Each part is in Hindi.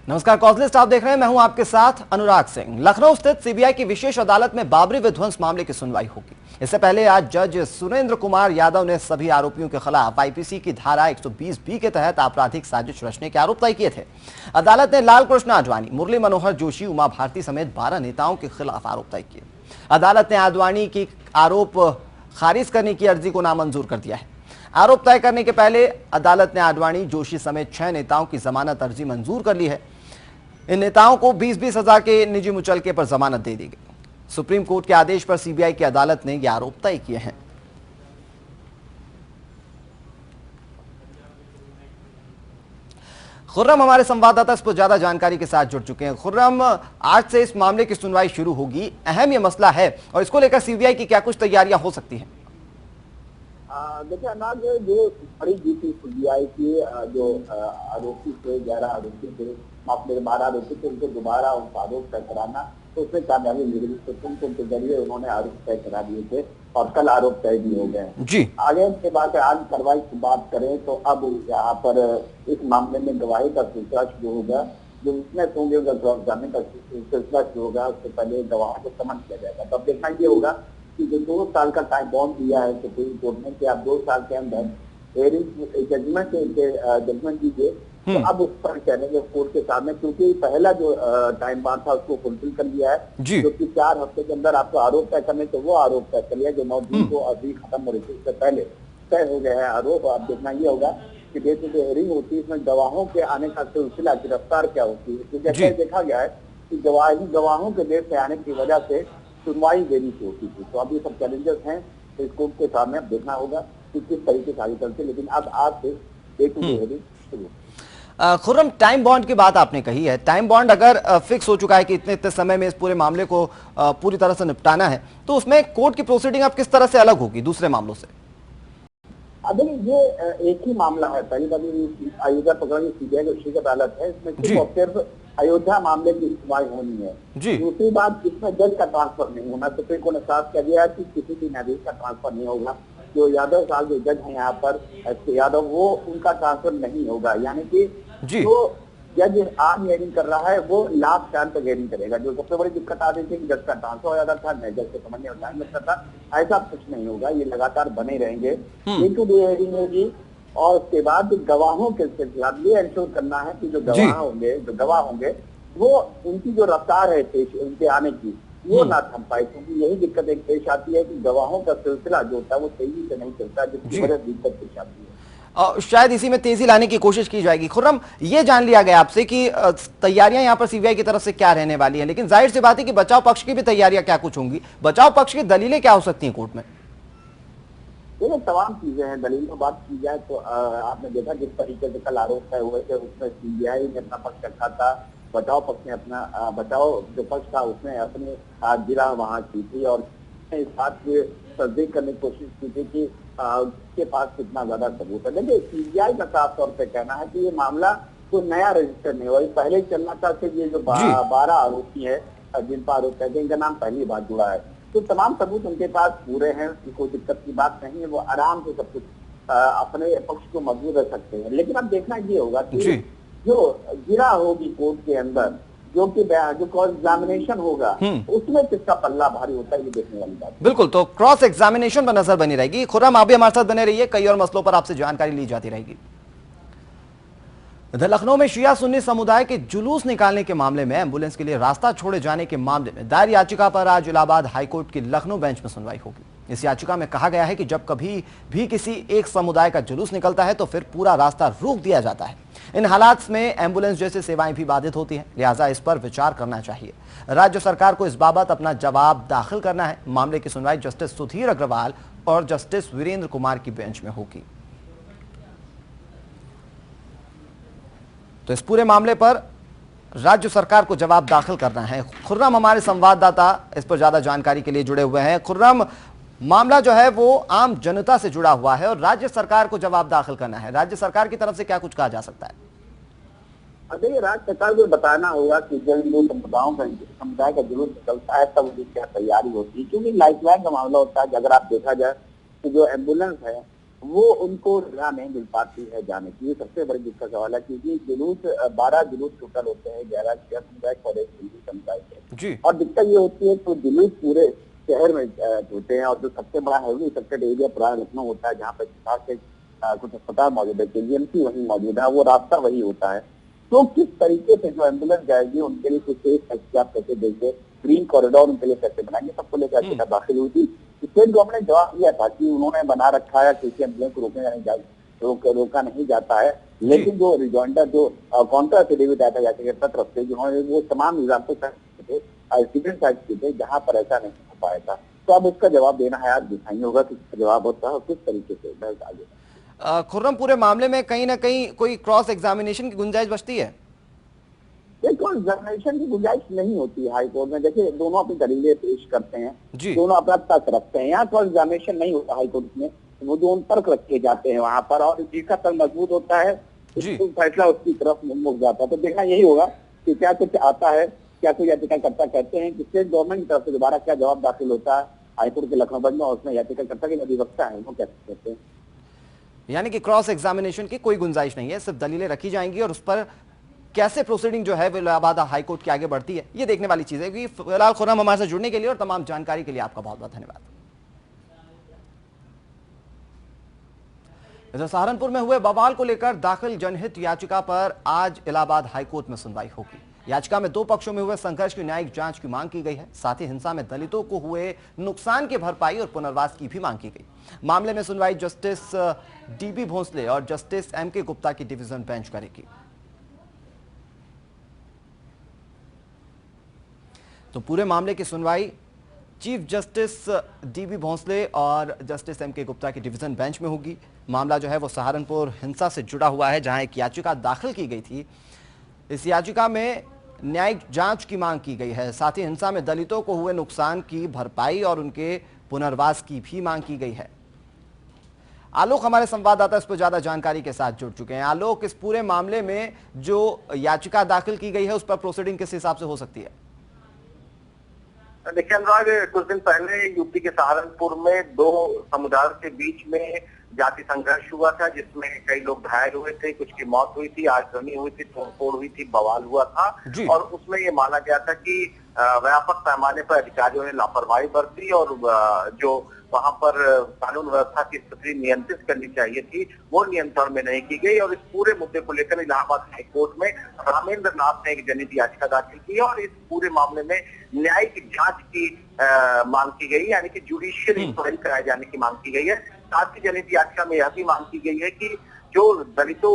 नमस्कार, कॉजलिस्ट आप देख रहे हैं, मैं हूं आपके साथ अनुराग सिंह। लखनऊ स्थित सीबीआई की विशेष अदालत में बाबरी विध्वंस मामले की सुनवाई होगी। इससे पहले आज जज सुरेंद्र कुमार यादव ने सभी आरोपियों के खिलाफ आईपीसी की धारा 120B के तहत आपराधिक साजिश रचने के आरोप तय किए थे। अदालत ने लाल कृष्ण आडवाणी, मुरली मनोहर जोशी, उमा भारती समेत 12 नेताओं के खिलाफ आरोप तय किए। अदालत ने आडवाणी की आरोप खारिज करने की अर्जी को नामंजूर कर दिया है। आरोप तय करने के पहले अदालत ने आडवाणी, जोशी समेत 6 नेताओं की जमानत अर्जी मंजूर कर ली है। इन नेताओं को 20-20 हजार के निजी मुचलके पर जमानत दे दी गई। सुप्रीम कोर्ट के आदेश पर सीबीआई की अदालत ने यह आरोप तय किए हैं। खुर्रम हमारे संवाददाता इस पर ज्यादा जानकारी के साथ जुड़ चुके हैं। खुर्रम, आज से इस मामले की सुनवाई शुरू होगी, अहम यह मसला है और इसको लेकर सीबीआई की क्या कुछ तैयारियां हो सकती हैं? देखिए अनाज, जो बड़ी जीत सीबीआई की जो आरोपी थे, 11 आरोपी थे, मामले 12 आरोपी थे, उनको दोबारा उनका आरोप तय कराना, तो उसमें कामयाबी मिली। सुप्रीम कोर्ट के जरिए उन्होंने आरोप तय करा दिए थे और कल आरोप तय भी हो गए जी। आगे के बाद आज कार्रवाई की बात करें तो अब यहाँ पर इस मामले में गवाही का सिलसिला शुरू होगा। जो विटनेस होंगे जानने का सिलसिला शुरू होगा। उससे पहले गवाहों को समन किया जाएगा। तो अब देखना ये होगा कि जो 2 साल का टाइम बॉन्ड दिया है सुप्रीम कोर्ट ने कि आप 2 साल के अंदर जजमेंट दीजिए, तो अब उस पर चलेंगे कोर्ट के सामने, क्योंकि पहला जो टाइम बाउंड था उसको फुलफिल कर लिया है, जो कि 4 हफ्ते के अंदर आपको आरोप तय करने, तो वो आरोप तय कर लिया जो 9 जून को अभी खत्म हो रही थी, उससे पहले तय हो गया है आरोप। अब देखना ये होगा कि जैसे जो हेयरिंग होती है इसमें गवाहों के आने का सिलसिला, गिरफ्तार क्या होती है, क्योंकि देखा गया है कि गवाहों के देर से आने की वजह से सुनवाई देरी से होती थी। तो अब ये सब चैलेंजेस हैं, इस कोर्ट के सामने अब देखना होगा कि किस तरीके से आगे चलते, लेकिन अब आज से एक हेयरिंग शुरू। खुर्रम, टाइम बॉन्ड की बात आपने कही है। टाइम बॉन्ड अगर फिक्स हो चुका है कि इतने इतने समय में इस पूरे मामले को पूरी तरह से निपटाना है, तो उसमें कोर्ट की प्रोसीडिंग अब किस तरह से अलग होगी दूसरे मामलों से? अभी ये एक ही मामला है। पहली बात अयोध्या प्रकरण की सीबीआई की विशेष अदालत है, इसमें सिर्फ अयोध्या मामले की सुनवाई होनी है। दूसरी बात, इसमें जज का ट्रांसफर नहीं होना। सुप्रीम कोर्ट ने साफ कह दिया है कि किसी भी न्यायाधीश का ट्रांसफर नहीं होगा। जो यादव साहब जो जज है यहाँ पर एस.के. यादव, वो उनका ट्रांसफर नहीं होगा। यानी कि जो जज आज हियरिंग कर रहा है वो लास्ट टाइम तक हियरिंग करेगा। जो सबसे बड़ी दिक्कत आ रही थी कि जज का ट्रांसफर हो जाता था, नए जज को समझने में टाइम लगता था, ऐसा कुछ नहीं होगा। ये लगातार बने रहेंगे, डे टू डे हियरिंग होगी। और उसके बाद गवाहों के सिलसिला ये इंश्योर करना है कि जो गवाह होंगे वो उनकी जो रफ्तार है पेश उनके आने की, वो ना थम पाए, क्योंकि यही दिक्कत एक पेश आती है कि गवाहों का सिलसिला जो होता है वो तेजी से नहीं चलता, जिसकी वजह से दिक्कत पेश आती है। और शायद इसी में तेजी लाने की कोशिश की जाएगी। खुर्रम, ये जान लिया गया आपसे कि तैयारियां यहाँ पर सीबीआई की तरफ से क्या रहने वाली हैं, लेकिन जाहिर सी बात है कि बचाव पक्ष की भी तैयारियां क्या कुछ होंगी। बचाव पक्ष की दलीलें क्या हो सकती हैं कोर्ट में? ये तमाम चीजें हैं। दलील में बात की जाए तो आपने देखा जिस तरीके से कल आरोप तय हुए थे, उसमें सीबीआई ने अपना पक्ष रखा था, बचाव पक्ष ने अपना बचाव जो पक्ष था उसने अपनी जिला वहां की थी और इस बात की तस्दीक करने की कोशिश की थी कि उसके पास कितना ज्यादा सबूत है। देखिए सीबीआई का साफ तौर पे कहना है कि ये मामला कोई नया रजिस्टर नहीं हुआ, पहले ही चलना था कि ये जो 12 आरोपी है जिन पर आरोप है, इनका नाम पहली बार जुड़ा है, तो तमाम सबूत उनके पास पूरे हैं, कोई दिक्कत की बात नहीं है। वो आराम से सब कुछ अपने पक्ष को मजबूत रख सकते हैं। लेकिन अब देखना ये होगा कि जो गिरा होगी कोर्ट के अंदर, जो क्रॉस एग्जामिनेशन होगा, उसमें किसका पल्ला भारी होता है, ये देखने वाली बात। बिल्कुल, तो क्रॉस एग्जामिनेशन पर नजर बनी रहेगी। खुर्रम, आप भी हमारे साथ बने रहिए, कई और मसलों पर आपसे जानकारी ली जाती रहेगी। इधर लखनऊ में शिया सुन्नी समुदाय के जुलूस निकालने के मामले में एम्बुलेंस के लिए रास्ता छोड़े जाने के मामले में दायर याचिका पर आज इलाहाबाद हाईकोर्ट की लखनऊ बेंच में सुनवाई होगी। इस याचिका में कहा गया है कि जब कभी भी किसी एक समुदाय का जुलूस निकलता है तो फिर पूरा रास्ता रोक दिया जाता है। इन हालात में एम्बुलेंस जैसी सेवाएं भी बाधित होती हैं, लिहाजा इस पर विचार करना चाहिए। राज्य सरकार को इस बाबत अपना जवाब दाखिल करना है। मामले की सुनवाई जस्टिस सुधीर अग्रवाल और जस्टिस वीरेंद्र कुमार की बेंच में होगी। तो इस पूरे मामले पर राज्य सरकार को जवाब दाखिल करना है। खुर्रम, हमारे संवाददाता इस पर ज्यादा जानकारी के लिए जुड़े हुए हैं। खुर्रम, मामला जो है वो आम जनता से जुड़ा हुआ है और राज्य सरकार को जवाब दाखिल करना है। राज्य सरकार की तरफ से क्या कुछ कहा जा सकता है? देखिए राज्य सरकार को बताना होगा कि जब जो समुदाय का जुलूस निकलता है तब उसकी क्या तैयारी होती है, क्योंकि लाइफलाइन का मामला होता है। अगर आप देखा जाए तो जो एम्बुलेंस है वो उनको जगह नहीं मिल पाती है जाने की। ये सबसे बड़ी दिक्कत का सवाल है, क्योंकि जुलूस 12 जुलूस टोटल होते हैं, 11 शिया समुदाय और एक हिंदू समुदाय के। और दिक्कत ये होती है तो जुलूस पूरे शहर में होते हैं, और जो सबसे बड़ा हेवी सेक्टर एरिया पुराना लखनऊ होता है, जहाँ पर कुछ अस्पताल मौजूद है, KGMC वही मौजूद है, वो रास्ता वही होता है। तो किस तरीके से जो एम्बुलेंस जाएगी उनके लिए कुछ आप कैसे देंगे, ग्रीन कॉरिडोर उनके लिए कैसे बनाएंगे, सबको लेकर दाखिल हुई थी। स्टेट गवर्नमेंट ने जवाब दिया था कि उन्होंने बना रखा है किसी एम्बुलेंस को रोका नहीं जाता है, लेकिन जो रिजॉइंडर जो काउंटर एफिडेविट आया था याचिका तरफ से, जिन्होंने वो तमाम एग्जाम्पल थे जहाँ पर ऐसा नहीं हो पाया था। तो अब उसका जवाब देना है, आज दिखाई होगा कि जवाब होता है और किस तरीके से आगे। खुर्रम, पूरे मामले में कहीं ना कहीं कोई क्रॉस एग्जामिनेशन की गुंजाइश बचती है? क्रॉस एग्जामिनेशन की गुंजाइश नहीं होती है हाईकोर्ट में। देखिए, दोनों अपनी दलीलें पेश करते हैं, दोनों अपना तर्क रखते हैं। यहाँ क्रॉस एग्जामिनेशन नहीं होता हाईकोर्ट में, वो दोनों तर्क रखे जाते हैं वहां पर, और जिसका तर्क मजबूत होता है फैसला उसकी तरफ मुड़ जाता है। तो देखना यही होगा कि क्या कुछ आता है, क्या कोई याचिकाकर्ता कहते हैं कि स्टेट गवर्नमेंट की तरफ से दोबारा क्या जवाब दाखिल होता है हाईकोर्ट के लखनऊ बेंच में, और उसमें याचिकाकर्ता के अधिवक्ता है वो क्या कहते हैं। यानी कि क्रॉस एग्जामिनेशन की कोई गुंजाइश नहीं है, सिर्फ दलीलें रखी जाएंगी और उस पर कैसे प्रोसीडिंग जो है वो इलाहाबाद हाईकोर्ट के आगे बढ़ती है, ये देखने वाली चीज है। कि फिलहाल खुर्रम हमारे साथ जुड़ने के लिए और तमाम जानकारी के लिए आपका बहुत बहुत धन्यवाद। इधर सहारनपुर में हुए बवाल को लेकर दाखिल जनहित याचिका पर आज इलाहाबाद हाईकोर्ट में सुनवाई होगी। याचिका में दो पक्षों में हुए संघर्ष की न्यायिक जांच की मांग की गई है। साथ ही हिंसा में दलितों को हुए नुकसान की भरपाई और पुनर्वास की भी मांग की गई। मामले में सुनवाई जस्टिस DB भोंसले और जस्टिस MK गुप्ता की डिवीजन बेंच करेगी। तो पूरे मामले की सुनवाई चीफ जस्टिस DB भोंसले और जस्टिस MK गुप्ता की डिवीजन बेंच में होगी। मामला जो है वो सहारनपुर हिंसा से जुड़ा हुआ है, जहां एक याचिका दाखिल की गई थी। इस याचिका में न्यायिक जांच की मांग की गई है। साथ ही हिंसा में दलितों को हुए नुकसान की भरपाई और उनके पुनर्वास की भी मांग की गई है। आलोक हमारे संवाददाता इस पर ज्यादा जानकारी के साथ जुड़ चुके हैं। आलोक, इस पूरे मामले में जो याचिका दाखिल की गई है उस पर प्रोसीडिंग किस हिसाब से हो सकती है? देखिए अनुराग, कुछ दिन पहले यूपी के सहारनपुर में दो समुदायों के बीच में जाति संघर्ष हुआ था, जिसमें कई लोग घायल हुए थे, कुछ की मौत हुई थी, आगजनी हुई थी, तोड़फोड़ हुई थी, बवाल हुआ था। और उसमें ये माना गया था कि व्यापक पैमाने पर अधिकारियों ने लापरवाही बरती और जो वहां पर कानून व्यवस्था की स्थिति नियंत्रित करनी चाहिए थी वो नियंत्रण में नहीं की गई। और इस पूरे मुद्दे को लेकर इलाहाबाद हाईकोर्ट में रामेंद्र नाथ ने एक जनहित याचिका दाखिल की और इस पूरे मामले में न्यायिक जांच की मांग की गई, यानी कि जुडिशियल इंक्वायरी कराए जाने की मांग की गई है। साथ ही जनहित याचिका में यह भी मांग की गई है कि जो दलितों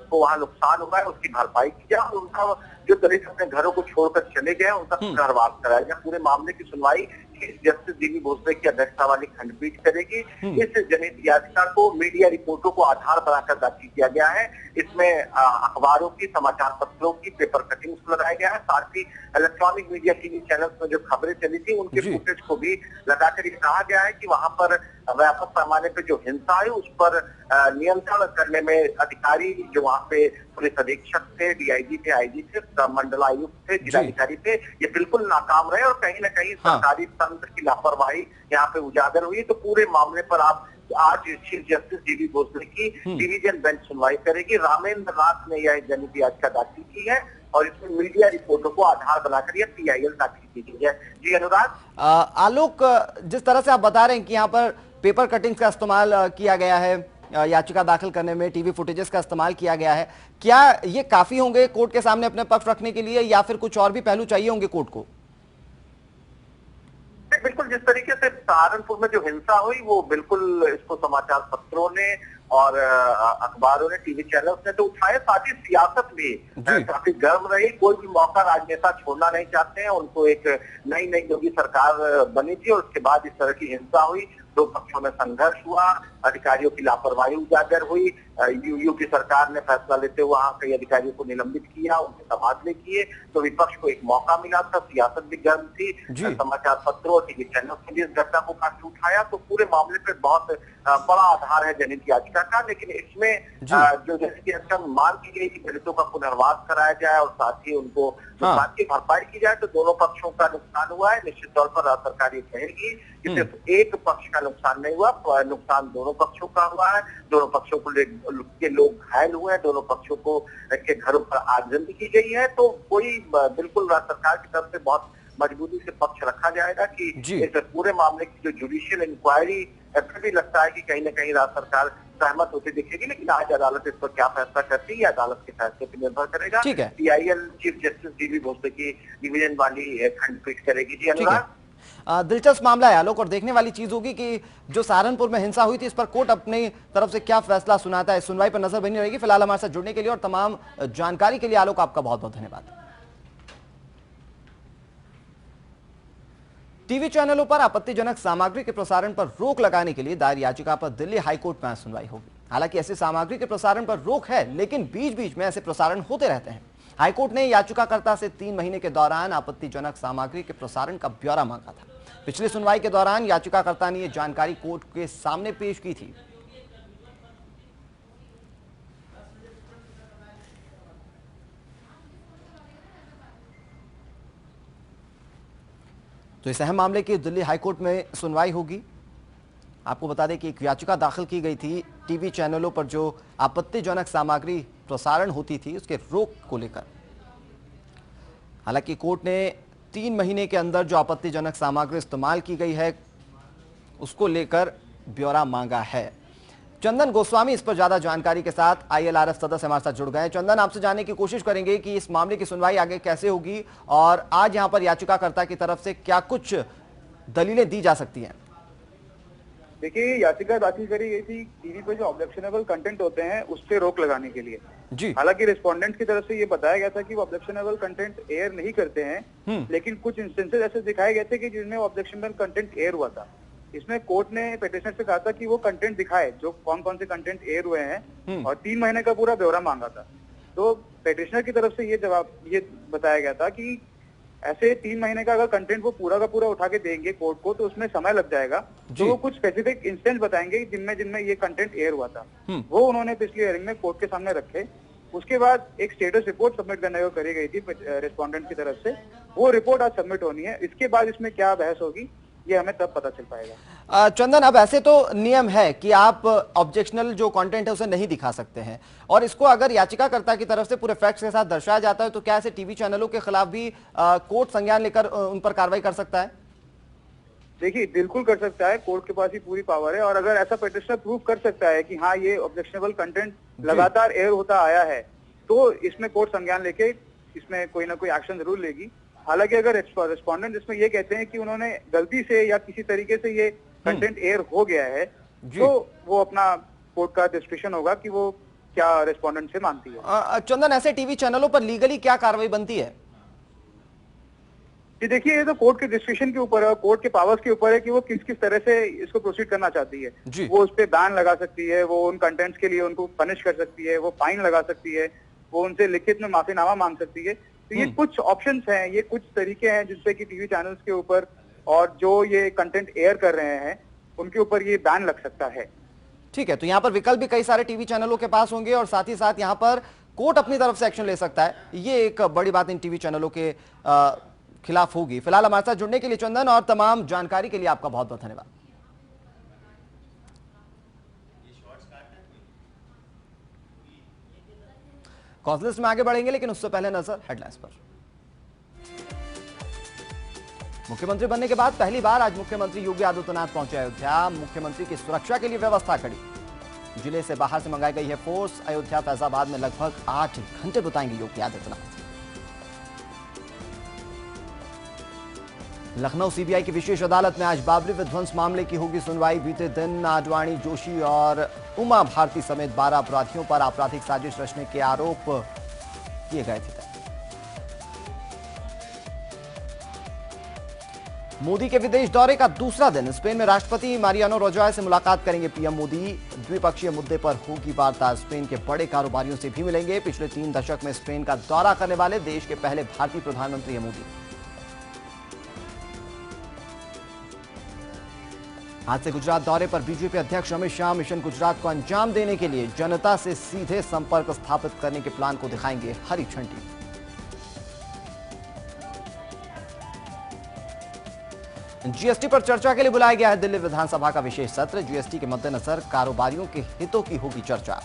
को वहां नुकसान हुआ है उसकी भरपाई की जाए और उनका जो दलित अपने घरों को छोड़कर चले गए उनका पुनर्वास कराया जाए। पूरे मामले की सुनवाई जस्टिस DB भोसले की अध्यक्षता वाली खंडपीठ करेगी। इस जनहित याचिका को मीडिया रिपोर्टों को आधार बनाकर दाखिल किया गया है। इसमें अखबारों की, समाचार पत्रों की पेपर कटिंग्स लगाया गया है। साथ ही इलेक्ट्रॉनिक मीडिया टीवी चैनल्स में जो खबरें चली थी उनके फुटेज को भी लगाकर ये कहा गया है कि वहां पर व्यापक पैमाने पे जो हिंसा है उस पर नियंत्रण करने में अधिकारी जो वहाँ पे पुलिस अधीक्षक थे, DIG थे, IG थे, मंडलायुक्त थे, जिलाधिकारी थे, ये बिल्कुल नाकाम रहे और कहीं ना कहीं सरकारी तंत्र की लापरवाही यहाँ पे उजागर हुई। तो पूरे मामले पर आप आज चीफ जस्टिस DB भोसले की डिवीजन बेंच सुनवाई करेगी। रामेंद्र नाथ ने यह जनहित याचिका दाखिल की है और इसमें मीडिया रिपोर्टों को आधार बनाकर यह PIL दाखिल की गई है। जी अनुराग। आलोक, जिस तरह से आप बता रहे हैं कि यहाँ पर पेपर कटिंग्स का इस्तेमाल किया गया है, याचिका दाखिल करने में टीवी फुटेजेस का इस्तेमाल किया गया है, क्या ये काफी होंगे कोर्ट के सामने अपने पक्ष रखने के लिए या फिर कुछ और भी पहलू चाहिए होंगे कोर्ट को? बिल्कुल, जिस तरीके से सहारनपुर में जो हिंसा हुई वो बिल्कुल इसको समाचार पत्रों ने और अखबारों ने, टीवी चैनल्स ने तो उठाए। साथ ही सियासत भी काफी गर्म रही। कोई भी मौका राजनेता छोड़ना नहीं चाहते हैं। उनको एक नई योगी सरकार बनी थी और उसके बाद इस तरह की हिंसा हुई, दो पक्षों में संघर्ष हुआ, अधिकारियों की लापरवाही उजागर हुई, यूपी सरकार ने फैसला लेते हुए वहां कई अधिकारियों को निलंबित किया, उनके तबादले किए, तो विपक्ष को एक मौका मिला था, सियासत भी गर्म थी, समाचार पत्रों और टीवी चैनल ने भी इस घटना को काफी उठाया, तो पूरे मामले पर बहुत बड़ा आधार है जनहित याचिका का। लेकिन इसमें जो जनहित याचिका में मांग की गई कि पीड़ितों का पुनर्वास कराया जाए और साथ ही उनको नुकसान की भरपाई की जाए, तो दोनों पक्षों का नुकसान हुआ है। निश्चित तौर पर राज्य सरकार ये कहेगी कि सिर्फ एक पक्ष का नुकसान नहीं हुआ, नुकसान दोनों पक्षों का हुआ है, दोनों पक्षों के लोग घायल हुए हैं, दोनों पक्षों को के घरों पर आगजनी की गई है। तो कोई बिल्कुल राज्य सरकार की तरफ से बहुत मजबूती से पक्ष रखा जाएगा कि इस पूरे मामले की जो जुडिशियल इंक्वायरी, फिर भी लगता है कि कहीं ना कहीं राज्य सरकार सहमत होती दिखेगी, लेकिन आज अदालत इस पर क्या फैसला करती है अदालत के फैसले पर निर्भर करेगा। PIL chief justice DB Bhosale की डिवीजन वाली खंडपीठ करेगी। जी अनुराग, दिलचस्प मामला है आलोक, और देखने वाली चीज होगी कि जो सहारनपुर में हिंसा हुई थी इस पर कोर्ट अपनी तरफ से क्या फैसला सुनाता है। सुनवाई पर नजर बनी रहेगी। फिलहाल हमारे साथ जुड़ने के लिए और तमाम जानकारी के लिए आलोक आपका बहुत बहुत धन्यवाद। टीवी चैनलों पर आपत्तिजनक सामग्री के प्रसारण पर रोक लगाने के लिए दायर याचिका पर दिल्ली हाईकोर्ट में आज सुनवाई होगी। हालांकि ऐसी सामग्री के प्रसारण पर रोक है, लेकिन बीच बीच में ऐसे प्रसारण होते रहते हैं। हाईकोर्ट ने याचिकाकर्ता से 3 महीने के दौरान आपत्तिजनक सामग्री के प्रसारण का ब्यौरा मांगा था। पिछली सुनवाई के दौरान याचिकाकर्ता ने यह जानकारी कोर्ट के सामने पेश की थी। तो इस अहम मामले की दिल्ली हाईकोर्ट में सुनवाई होगी। आपको बता दें कि एक याचिका दाखिल की गई थी टीवी चैनलों पर जो आपत्तिजनक सामग्री प्रसारण होती थी उसके रोक को लेकर। हालांकि कोर्ट ने 3 महीने के अंदर जो आपत्तिजनक सामग्री इस्तेमाल की गई है उसको लेकर ब्यौरा मांगा है। चंदन गोस्वामी इस पर ज्यादा जानकारी के साथ ILRF सदस्य हमारे साथ जुड़ गए हैं। चंदन, आपसे जानने की कोशिश करेंगे कि इस मामले की सुनवाई आगे कैसे होगी और आज यहां पर याचिकाकर्ता की तरफ से क्या कुछ दलीलें दी जा सकती हैं। देखिए, याचिका दाखिल करी गई थी टीवी पे जो ऑब्जेक्शनेबल कंटेंट होते हैं उस पे रोक लगाने के लिए। जी, हालांकि रिस्पोंडेंट की तरफ से ये बताया गया था कि वो ऑब्जेक्शनेबल कंटेंट एयर नहीं करते हैं, लेकिन कुछ इंस्टेंसेस ऐसे दिखाए गए थे कि जिनमें ऑब्जेक्शनेबल कंटेंट एयर हुआ था। इसमें कोर्ट ने पेटिशनर से कहा था कि वो कंटेंट दिखाए जो कौन कौन से कंटेंट एयर हुए हैं, और 3 महीने का पूरा ब्यौरा मांगा था। तो पेटिशनर की तरफ से ये बताया गया था कि ऐसे 3 महीने का अगर कंटेंट वो पूरा का पूरा उठा के देंगे कोर्ट को तो उसमें समय लग जाएगा। तो वो कुछ स्पेसिफिक इंस्टेंस बताएंगे जिनमें ये कंटेंट एयर हुआ था। वो उन्होंने पिछली हियरिंग में कोर्ट के सामने रखे। उसके बाद एक स्टेटस रिपोर्ट सबमिट करने को करी गई थी रिस्पोंडेंट की तरफ से। वो रिपोर्ट आज सबमिट होनी है। इसके बाद इसमें क्या बहस होगी ये हमें तब पता चल पाएगा। चंदन, अब ऐसे तो नियम है कि आप ऑब्जेक्शनल जो कंटेंट है उसे नहीं दिखा सकते हैं, और इसको अगर याचिकाकर्ता की तरफ से पूरे फैक्ट्स के साथ दर्शाया जाता है तो क्या ऐसे टीवी चैनलों के खिलाफ भी कोर्ट संज्ञान लेकर उन पर कार्रवाई कर सकता है? देखिए, बिल्कुल कर सकता है। कोर्ट के पास ही पूरी पावर है, और अगर ऐसा पेटिशनर प्रूव कर सकता है कि हाँ ये ऑब्जेक्शनेबल कंटेंट लगातार एयर होता आया है तो इसमें कोर्ट संज्ञान लेके इसमें कोई ना कोई एक्शन जरूर लेगी। हालांकि अगर रिस्पोंडेंट इसमें ये कहते हैं कि उन्होंने गलती से या किसी तरीके से ये कंटेंट एयर हो गया है, तो वो अपना कोर्ट का डिस्क्रिप्शन होगा कि वो क्या रिस्पोंडेंट से मानती है। चंदन, ऐसे टीवी चैनलों पर लीगली क्या कार्रवाई बनती है? जी देखिए, ये तो कोर्ट के डिस्क्रिप्शन के ऊपर है, कोर्ट के पावर्स के ऊपर है कि वो किस किस तरह से इसको प्रोसीड करना चाहती है। वो उस पर बैन लगा सकती है, वो उन कंटेंट्स के लिए उनको पनिश कर सकती है, वो फाइन लगा सकती है, वो उनसे लिखित में माफीनामा मांग सकती है। तो ये कुछ ऑप्शंस हैं, ये कुछ तरीके हैं जिससे कि टीवी चैनल्स के ऊपर और जो ये कंटेंट एयर कर रहे हैं उनके ऊपर ये बैन लग सकता है। ठीक है, तो यहाँ पर विकल्प भी कई सारे टीवी चैनलों के पास होंगे और साथ ही साथ यहाँ पर कोर्ट अपनी तरफ से एक्शन ले सकता है। ये एक बड़ी बात इन टीवी चैनलों के खिलाफ होगी। फिलहाल हमारे साथ जुड़ने के लिए चंदन और तमाम जानकारी के लिए आपका बहुत बहुत धन्यवाद। कॉज लिस्ट में आगे बढ़ेंगे, लेकिन उससे पहले नजर हेडलाइंस पर। मुख्यमंत्री बनने के बाद पहली बार आज मुख्यमंत्री योगी आदित्यनाथ पहुंचे अयोध्या। मुख्यमंत्री की सुरक्षा के लिए व्यवस्था कड़ी। जिले से बाहर से मंगाई गई है फोर्स। अयोध्या फैजाबाद में लगभग 8 घंटे बिताएंगे योगी आदित्यनाथ। लखनऊ सीबीआई की विशेष अदालत में आज बाबरी विध्वंस मामले की होगी सुनवाई। बीते दिन आडवाणी, जोशी और उमा भारती समेत 12 अपराधियों पर आपराधिक साजिश रचने के आरोप किए गए थे। मोदी के विदेश दौरे का दूसरा दिन। स्पेन में राष्ट्रपति मारियानो राजॉय से मुलाकात करेंगे पीएम मोदी। द्विपक्षीय मुद्दे पर होगी वार्ता। स्पेन के बड़े कारोबारियों से भी मिलेंगे। पिछले 3 दशक में स्पेन का दौरा करने वाले देश के पहले भारतीय प्रधानमंत्री हैं मोदी। आज से गुजरात दौरे पर बीजेपी अध्यक्ष अमित शाह मिशन गुजरात को अंजाम देने के लिए जनता से सीधे संपर्क स्थापित करने के प्लान को दिखाएंगे हरी झंडी। जीएसटी पर चर्चा के लिए बुलाया गया है दिल्ली विधानसभा का विशेष सत्र। जीएसटी के मद्देनजर कारोबारियों के हितों की होगी चर्चा।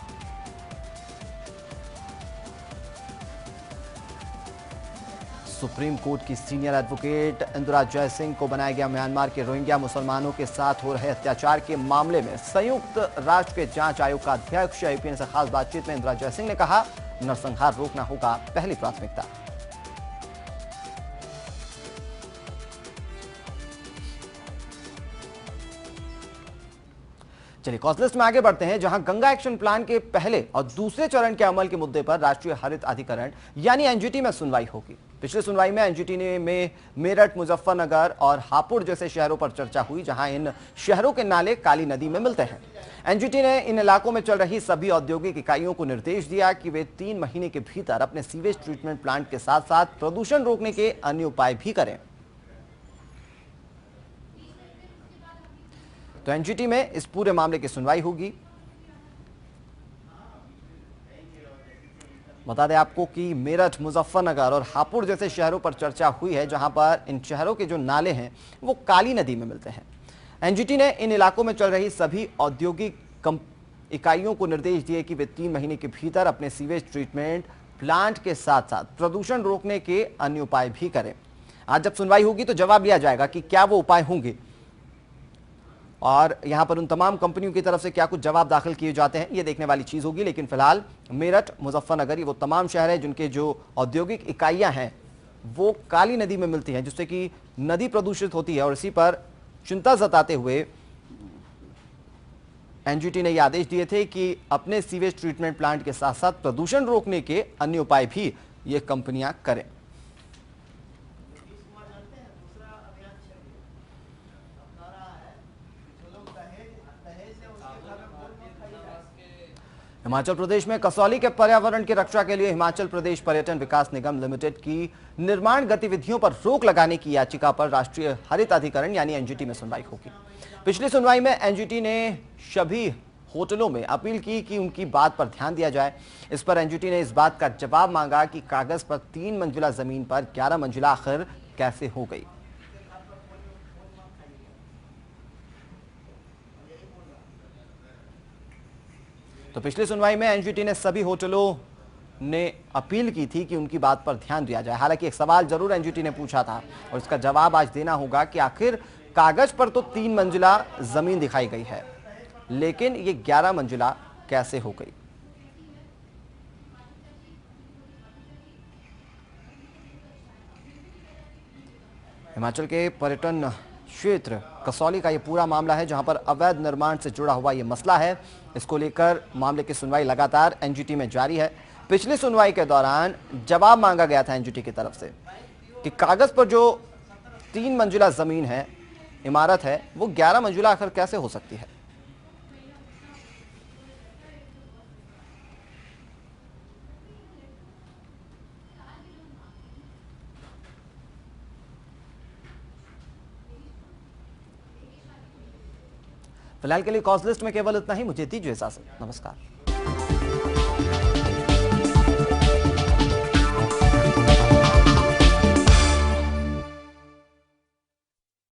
सुप्रीम कोर्ट की सीनियर एडवोकेट इंदिरा जयसिंह को बनाया गया म्यांमार के रोहिंग्या मुसलमानों के साथ हो रहे अत्याचार के मामले में संयुक्त राष्ट्र के जांच आयोग का अध्यक्ष। एपीएन से खास बातचीत में इंदिरा जयसिंह ने कहा, नरसंहार रोकना होगा पहली प्राथमिकता। चलिए कॉज लिस्ट में आगे बढ़ते हैं, जहां गंगा एक्शन प्लान के पहले और दूसरे चरण के अमल के मुद्दे पर राष्ट्रीय हरित अधिकरण यानी एनजीटी में सुनवाई होगी। पिछली सुनवाई में एनजीटी में मेरठ, मुजफ्फरनगर और हापुड़ जैसे शहरों पर चर्चा हुई, जहां इन शहरों के नाले काली नदी में मिलते हैं। एनजीटी ने इन इलाकों में चल रही सभी औद्योगिक इकाइयों को निर्देश दिया कि वे 3 महीने के भीतर अपने सीवेज ट्रीटमेंट प्लांट के साथ साथ प्रदूषण रोकने के अन्य उपाय भी करें। तो एनजीटी में इस पूरे मामले की सुनवाई होगी। बता दें आपको कि मेरठ, मुजफ्फरनगर और हापुड़ जैसे शहरों पर चर्चा हुई है, जहां पर इन शहरों के जो नाले हैं वो काली नदी में मिलते हैं। एनजीटी ने इन इलाकों में चल रही सभी औद्योगिक इकाइयों को निर्देश दिए कि वे 3 महीने के भीतर अपने सीवेज ट्रीटमेंट प्लांट के साथ साथ प्रदूषण रोकने के अन्य उपाय भी करें। आज जब सुनवाई होगी तो जवाब लिया जाएगा कि क्या वो उपाय होंगे और यहां पर उन तमाम कंपनियों की तरफ से क्या कुछ जवाब दाखिल किए जाते हैं, ये देखने वाली चीज होगी। लेकिन फिलहाल मेरठ, मुजफ्फरनगर, ये वो तमाम शहर है जिनके जो औद्योगिक इकाइयां हैं वो काली नदी में मिलती हैं, जिससे कि नदी प्रदूषित होती है। और इसी पर चिंता जताते हुए एनजीटी ने यह आदेश दिए थे कि अपने सीवेज ट्रीटमेंट प्लांट के साथ साथ प्रदूषण रोकने के अन्य उपाय भी ये कंपनियां करें। हिमाचल प्रदेश में कसौली के पर्यावरण की रक्षा के लिए हिमाचल प्रदेश पर्यटन विकास निगम लिमिटेड की निर्माण गतिविधियों पर रोक लगाने की याचिका पर राष्ट्रीय हरित अधिकरण यानी एनजीटी में सुनवाई होगी। पिछली सुनवाई में एनजीटी ने सभी होटलों में अपील की कि उनकी बात पर ध्यान दिया जाए। इस पर एनजीटी ने इस बात का जवाब मांगा कि कागज पर 3 मंजिला जमीन पर 11 मंजिला आखिर कैसे हो गई। तो पिछली सुनवाई में एनजीटी ने सभी होटलों ने अपील की थी कि उनकी बात पर ध्यान दिया जाए। हालांकि एक सवाल जरूर एनजीटी ने पूछा था और इसका जवाब आज देना होगा कि आखिर कागज पर तो 3 मंजिला जमीन दिखाई गई है, लेकिन ये 11 मंजिला कैसे हो गई। हिमाचल के पर्यटन क्षेत्र कसौली का ये पूरा मामला है, जहां पर अवैध निर्माण से जुड़ा हुआ ये मसला है। इसको लेकर मामले की सुनवाई लगातार एनजीटी में जारी है। पिछली सुनवाई के दौरान जवाब मांगा गया था एनजीटी की तरफ से कि कागज पर जो 3 मंजिला जमीन है, इमारत है, वो 11 मंजिला आखिर कैसे हो सकती है। फिलहाल के लिए कॉज लिस्ट में केवल इतना ही। मुझे दीजिए इजाजत। नमस्कार।